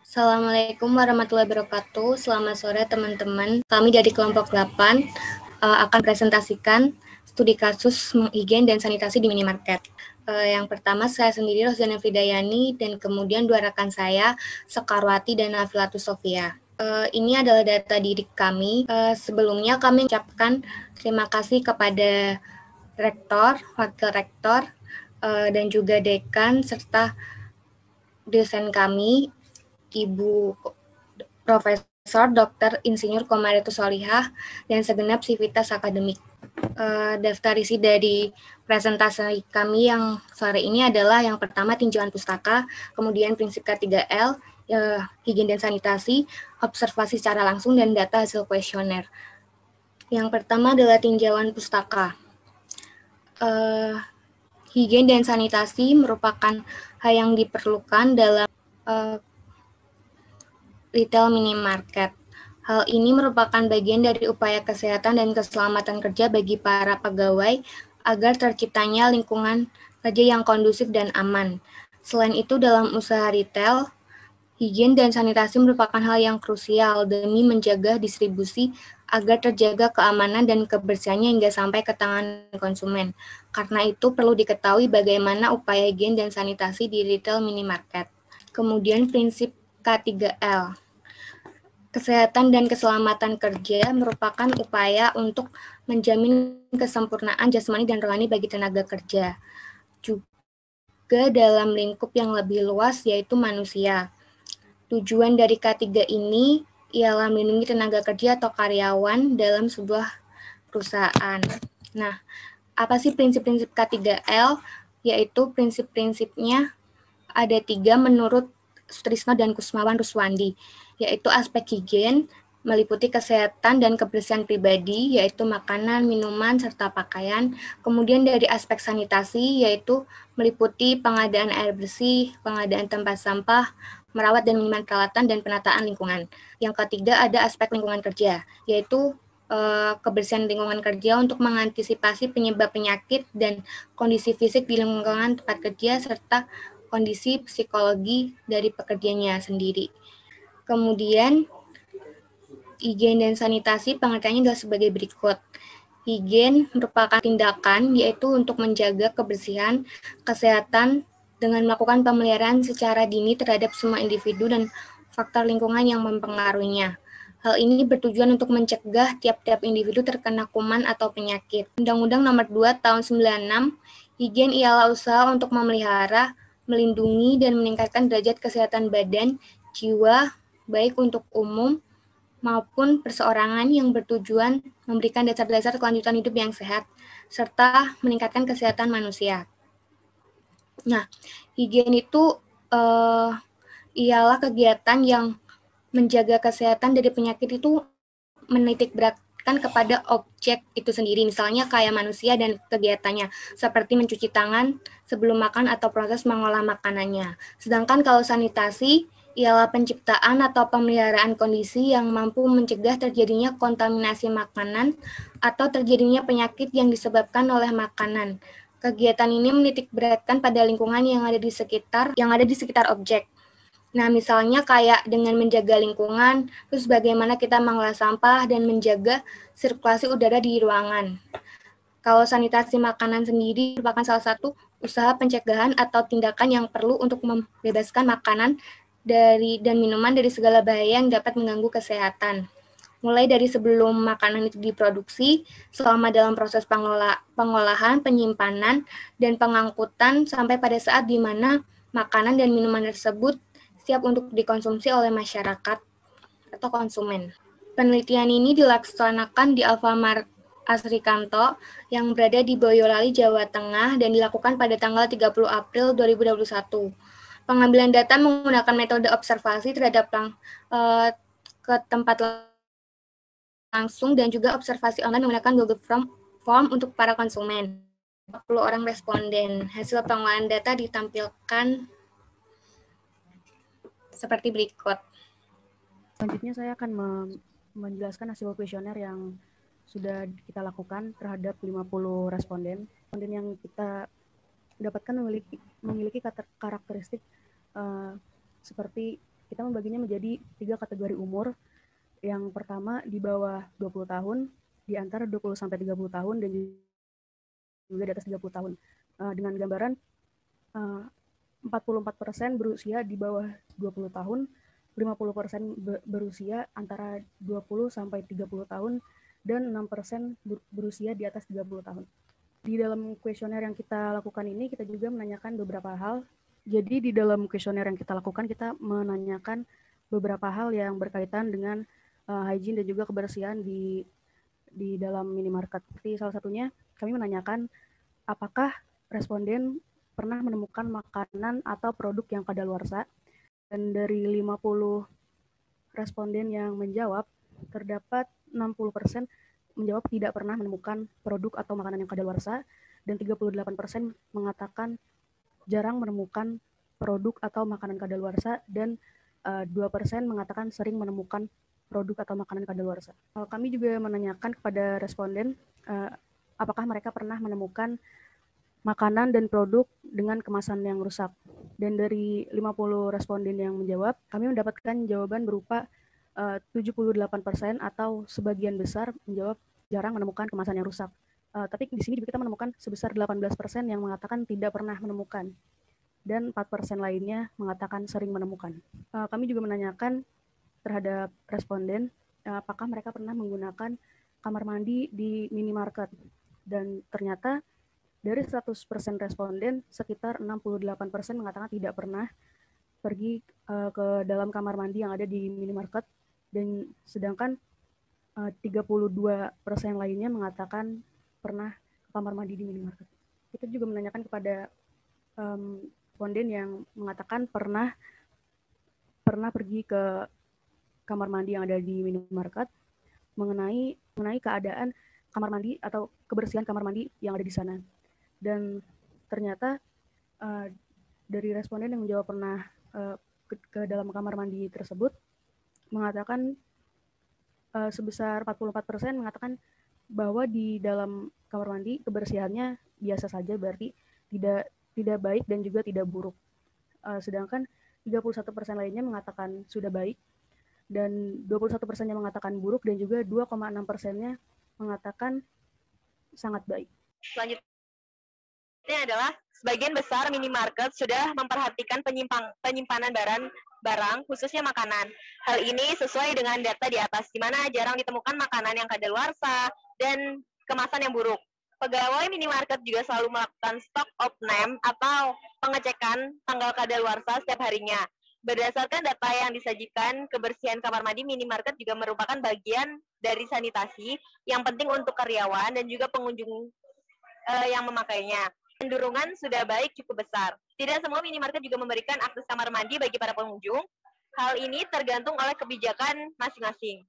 Assalamualaikum warahmatullahi wabarakatuh. Selamat sore teman-teman. Kami dari kelompok 8 akan presentasikan studi kasus higien dan sanitasi di minimarket. Yang pertama saya sendiri Rosdana Fridayani dan kemudian dua rekan saya Sekarwati dan Nafilatus Sofia. Ini adalah data diri kami. Sebelumnya kami mengucapkan terima kasih kepada rektor, wakil rektor, dan juga dekan serta dosen kami Ibu Profesor Dr. Insinyur Komaritus Solihah dan segenap sivitas akademik. Daftar isi dari presentasi kami yang sore ini adalah yang pertama tinjauan pustaka, kemudian prinsip K3L, higien dan sanitasi, observasi secara langsung, dan data hasil kuesioner. Yang pertama adalah tinjauan pustaka. Higien dan sanitasi merupakan hal yang diperlukan dalam retail minimarket. Hal ini merupakan bagian dari upaya kesehatan dan keselamatan kerja bagi para pegawai agar terciptanya lingkungan kerja yang kondusif dan aman. Selain itu, dalam usaha retail, higien dan sanitasi merupakan hal yang krusial demi menjaga distribusi agar terjaga keamanan dan kebersihannya hingga sampai ke tangan konsumen. Karena itu, perlu diketahui bagaimana upaya higien dan sanitasi di retail minimarket. Kemudian prinsip K3L. Kesehatan dan keselamatan kerja merupakan upaya untuk menjamin kesempurnaan jasmani dan rohani bagi tenaga kerja. Juga dalam lingkup yang lebih luas yaitu manusia. Tujuan dari K3 ini ialah melindungi tenaga kerja atau karyawan dalam sebuah perusahaan. Nah, apa sih prinsip-prinsip K3L? Yaitu prinsip-prinsipnya ada 3 menurut Sutrisno dan Kusmawan Ruswandi, yaitu aspek higien, meliputi kesehatan dan kebersihan pribadi, yaitu makanan, minuman, serta pakaian. Kemudian dari aspek sanitasi, yaitu meliputi pengadaan air bersih, pengadaan tempat sampah, merawat dan minimal peralatan, dan penataan lingkungan. Yang ketiga ada aspek lingkungan kerja, yaitu kebersihan lingkungan kerja untuk mengantisipasi penyebab penyakit dan kondisi fisik di lingkungan tempat kerja, serta kondisi psikologi dari pekerjanya sendiri. Kemudian, higien dan sanitasi pengertiannya adalah sebagai berikut. Higien merupakan tindakan yaitu untuk menjaga kebersihan, kesehatan dengan melakukan pemeliharaan secara dini terhadap semua individu dan faktor lingkungan yang mempengaruhinya. Hal ini bertujuan untuk mencegah tiap-tiap individu terkena kuman atau penyakit. Undang-Undang Nomor 2 Tahun 96, higien ialah usaha untuk memelihara, melindungi, dan meningkatkan derajat kesehatan badan, jiwa, baik untuk umum maupun perseorangan yang bertujuan memberikan dasar-dasar kelanjutan hidup yang sehat, serta meningkatkan kesehatan manusia. Nah, higien itu ialah kegiatan yang menjaga kesehatan dari penyakit itu menitik beratkan kepada objek itu sendiri, misalnya kayak manusia dan kegiatannya, seperti mencuci tangan sebelum makan atau proses mengolah makanannya. Sedangkan kalau sanitasi ialah penciptaan atau pemeliharaan kondisi yang mampu mencegah terjadinya kontaminasi makanan atau terjadinya penyakit yang disebabkan oleh makanan. Kegiatan ini menitik beratkan pada lingkungan yang ada di sekitar objek. Nah, misalnya kayak dengan menjaga lingkungan, terus bagaimana kita mengolah sampah dan menjaga sirkulasi udara di ruangan. Kalau sanitasi makanan sendiri merupakan salah satu usaha pencegahan atau tindakan yang perlu untuk membebaskan makanan dan minuman dari segala bahaya yang dapat mengganggu kesehatan. Mulai dari sebelum makanan itu diproduksi, selama dalam proses pengolahan, penyimpanan, dan pengangkutan, sampai pada saat di mana makanan dan minuman tersebut siap untuk dikonsumsi oleh masyarakat atau konsumen. Penelitian ini dilaksanakan di Alfamart Asrikanto yang berada di Boyolali, Jawa Tengah dan dilakukan pada tanggal 30 April 2021. Pengambilan data menggunakan metode observasi terhadap ke tempat langsung dan juga observasi online menggunakan Google Form untuk para konsumen. 40 orang responden. Hasil pengolahan data ditampilkan seperti berikut. Selanjutnya saya akan menjelaskan hasil kuesioner yang sudah kita lakukan terhadap 50 responden. Responden yang kita dapatkan memiliki karakteristik seperti Kita membaginya menjadi 3 kategori umur. Yang pertama di bawah 20 tahun, di antara 20 sampai 30 tahun, dan juga di atas 30 tahun. Dengan gambaran 44% berusia di bawah 20 tahun, 50% berusia antara 20 sampai 30 tahun, dan 6% berusia di atas 30 tahun. Di dalam kuesioner yang kita lakukan ini, kita juga menanyakan beberapa hal. Jadi di dalam kuesioner yang kita lakukan, kita menanyakan beberapa hal yang berkaitan dengan hygiene dan juga kebersihan di dalam minimarket. Seperti salah satunya, kami menanyakan apakah responden pernah menemukan makanan atau produk yang kadaluarsa. Dan dari 50 responden yang menjawab, terdapat 60% menjawab tidak pernah menemukan produk atau makanan yang kadaluarsa, dan 38% mengatakan jarang menemukan produk atau makanan kadaluarsa, dan 2% mengatakan sering menemukan produk atau makanan kadaluarsa. Kami juga menanyakan kepada responden apakah mereka pernah menemukan makanan dan produk dengan kemasan yang rusak. Dan dari 50 responden yang menjawab, kami mendapatkan jawaban berupa 78% atau sebagian besar menjawab jarang menemukan kemasan yang rusak. Tapi di sini juga kita menemukan sebesar 18% yang mengatakan tidak pernah menemukan, dan 4% lainnya mengatakan sering menemukan. Kami juga menanyakan terhadap responden apakah mereka pernah menggunakan kamar mandi di minimarket. Dan ternyata dari 100% responden, sekitar 68% mengatakan tidak pernah pergi ke dalam kamar mandi yang ada di minimarket, dan sedangkan 32% lainnya mengatakan pernah ke kamar mandi di minimarket. Kita juga menanyakan kepada responden yang mengatakan pernah pergi ke kamar mandi yang ada di minimarket mengenai keadaan kamar mandi atau kebersihan kamar mandi yang ada di sana. Dan ternyata dari responden yang menjawab pernah ke dalam kamar mandi tersebut mengatakan sebesar 44% mengatakan bahwa di dalam kamar mandi kebersihannya biasa saja, berarti tidak baik dan juga tidak buruk. Sedangkan 31% lainnya mengatakan sudah baik, dan 21%-nya mengatakan buruk, dan juga 2,6%-nya mengatakan sangat baik. Selanjutnya adalah sebagian besar minimarket sudah memperhatikan penyimpanan barang, khususnya makanan. Hal ini sesuai dengan data di atas, di mana jarang ditemukan makanan yang kadaluarsa dan kemasan yang buruk. Pegawai minimarket juga selalu melakukan stock of name atau pengecekan tanggal kadaluarsa setiap harinya. Berdasarkan data yang disajikan, kebersihan kamar mandi minimarket juga merupakan bagian dari sanitasi yang penting untuk karyawan dan juga pengunjung yang memakainya. Cenderungan sudah baik cukup besar. Tidak semua minimarket juga memberikan akses kamar mandi bagi para pengunjung. Hal ini tergantung oleh kebijakan masing-masing.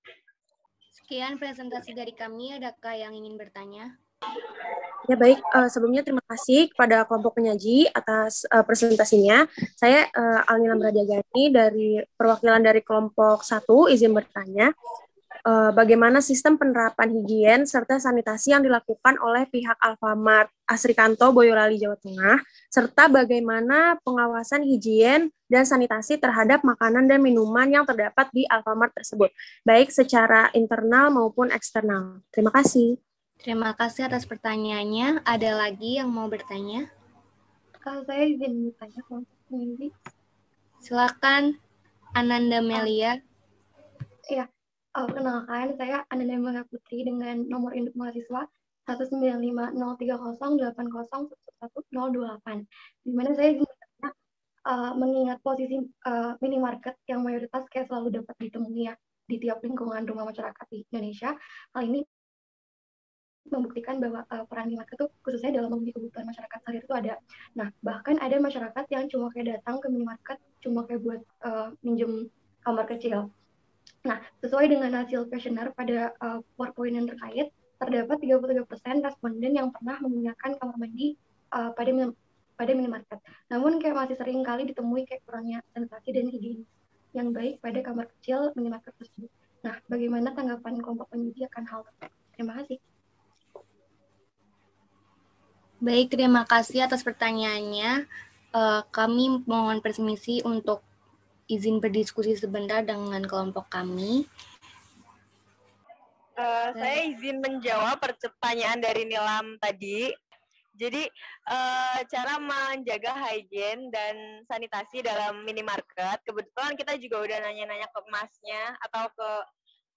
Sekian presentasi dari kami. Adakah yang ingin bertanya? Ya baik, sebelumnya terima kasih kepada kelompok penyaji atas presentasinya. Saya Alnila Mradiagani dari perwakilan dari kelompok 1 izin bertanya. Bagaimana sistem penerapan higien serta sanitasi yang dilakukan oleh pihak Alfamart Asrikanto, Boyolali, Jawa Tengah, serta bagaimana pengawasan higien dan sanitasi terhadap makanan dan minuman yang terdapat di Alfamart tersebut, baik secara internal maupun eksternal. Terima kasih. Terima kasih atas pertanyaannya. Ada lagi yang mau bertanya? Saya izin bertanya, Silakan, Ananda Melia. Iya. Perkenalkan, saya Ananda Melia Putri dengan nomor induk mahasiswa 1950308011028. Di mana saya mengingat posisi minimarket yang mayoritas kayak selalu dapat ditemui ya di tiap lingkungan rumah masyarakat di Indonesia. Hal ini membuktikan bahwa peran minimarket itu khususnya dalam memenuhi kebutuhan masyarakat sehari itu ada. Nah, bahkan ada masyarakat yang cuma kayak datang ke minimarket cuma kayak buat minjem kamar kecil. Nah, sesuai dengan hasil kuesioner pada poin yang terkait, terdapat 33% responden yang pernah menggunakan kamar mandi pada minimarket. Namun kayak masih sering kali ditemui kayak kurangnya sanitasi dan higienis yang baik pada kamar kecil minimarket tersebut. Nah, bagaimana tanggapan kelompok peneliti akan hal tersebut? Terima kasih. Baik, terima kasih atas pertanyaannya. Kami mohon permisi untuk izin berdiskusi sebentar dengan kelompok kami. Saya izin menjawab pertanyaan dari Nilam tadi. Jadi cara menjaga hygiene dan sanitasi dalam minimarket, kebetulan kita juga udah nanya-nanya ke masnya atau ke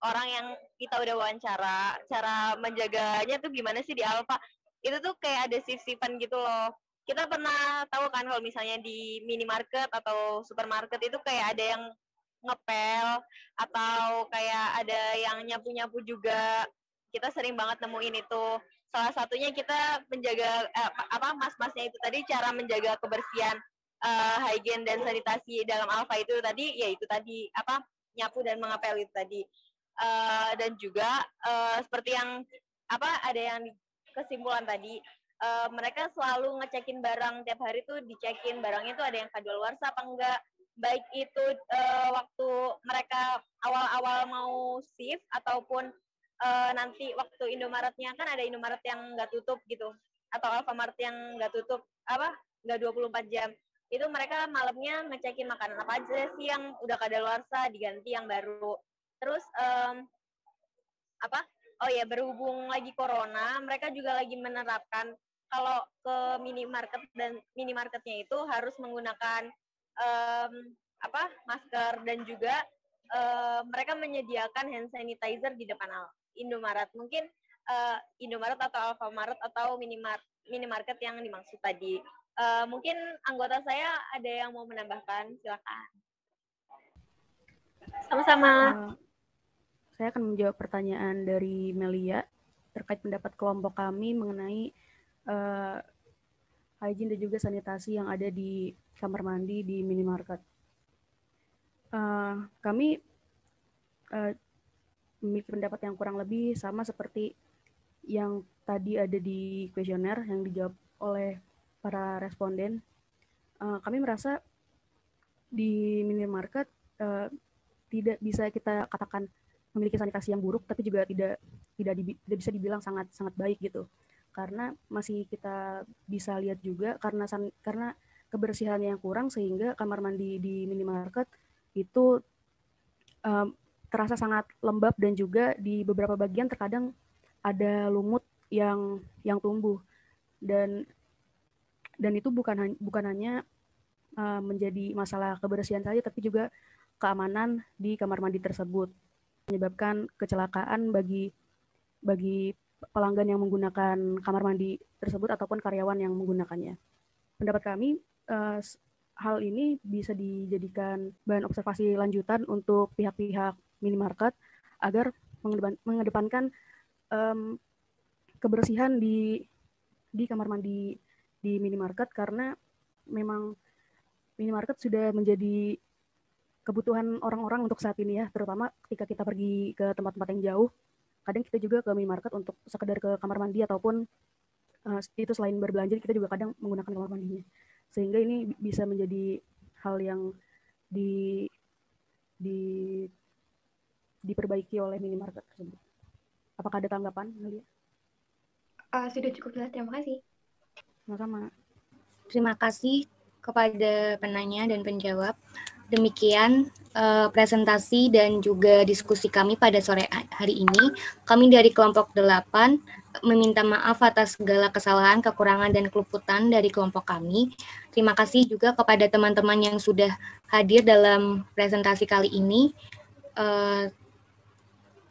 orang yang kita udah wawancara, cara menjaganya tuh gimana sih di Alfa? Itu tuh kayak ada sip-sipan gitu loh. Kita pernah tahu kan kalau misalnya di minimarket atau supermarket itu kayak ada yang ngepel atau kayak ada yang nyapu-nyapu juga. Kita sering banget nemuin itu. Salah satunya kita menjaga mas-masnya itu tadi cara menjaga kebersihan hygiene dan sanitasi dalam Alfa itu tadi, ya itu tadi nyapu dan mengepel itu tadi. Dan juga seperti yang ada yang kesimpulan tadi, mereka selalu ngecekin barang tiap hari tuh, dicekin barangnya tuh ada yang kadaluarsa apa enggak, baik itu waktu mereka awal-awal mau shift ataupun nanti waktu Indomaretnya, kan ada Indomaret yang nggak tutup gitu, atau Alfamart yang nggak tutup nggak 24 jam, itu mereka malamnya ngecekin makanan apa aja sih yang udah kadaluarsa, diganti yang baru. Terus berhubung lagi corona, mereka juga lagi menerapkan kalau ke minimarket dan minimarketnya itu harus menggunakan masker, dan juga mereka menyediakan hand sanitizer di depan Indomaret. Mungkin Indomaret atau Alfamart atau minimarket yang dimaksud tadi. Mungkin anggota saya ada yang mau menambahkan, silakan. Sama-sama. Saya akan menjawab pertanyaan dari Melia terkait pendapat kelompok kami mengenai hygiene dan juga sanitasi yang ada di kamar mandi di minimarket. Kami memiliki pendapat yang kurang lebih sama seperti yang tadi ada di kuesioner yang dijawab oleh para responden. Kami merasa di minimarket tidak bisa kita katakan memiliki sanitasi yang buruk, tapi juga tidak bisa dibilang sangat baik gitu. Karena masih kita bisa lihat juga karena kebersihannya yang kurang, sehingga kamar mandi di minimarket itu terasa sangat lembab, dan juga di beberapa bagian terkadang ada lumut yang tumbuh, dan itu bukan hanya menjadi masalah kebersihan saja, tapi juga keamanan di kamar mandi tersebut, menyebabkan kecelakaan bagi pelanggan yang menggunakan kamar mandi tersebut ataupun karyawan yang menggunakannya. Pendapat kami, hal ini bisa dijadikan bahan observasi lanjutan untuk pihak-pihak minimarket agar mengedepankan kebersihan di kamar mandi di minimarket, karena memang minimarket sudah menjadi kebutuhan orang-orang untuk saat ini ya, terutama ketika kita pergi ke tempat-tempat yang jauh. Kadang kita juga ke minimarket untuk sekedar ke kamar mandi, ataupun itu selain berbelanja kita juga kadang menggunakan kamar mandinya. Sehingga ini bisa menjadi hal yang diperbaiki oleh minimarket tersebut. Apakah ada tanggapan, Melia? Sudah cukup jelas, terima kasih. Sama-sama. Terima kasih kepada penanya dan penjawab. Demikian presentasi dan juga diskusi kami pada sore hari ini. Kami dari kelompok 8 meminta maaf atas segala kesalahan, kekurangan, dan keluputan dari kelompok kami. Terima kasih juga kepada teman-teman yang sudah hadir dalam presentasi kali ini.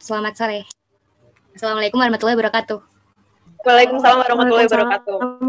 Selamat sore. Assalamualaikum warahmatullahi wabarakatuh. Waalaikumsalam warahmatullahi wabarakatuh.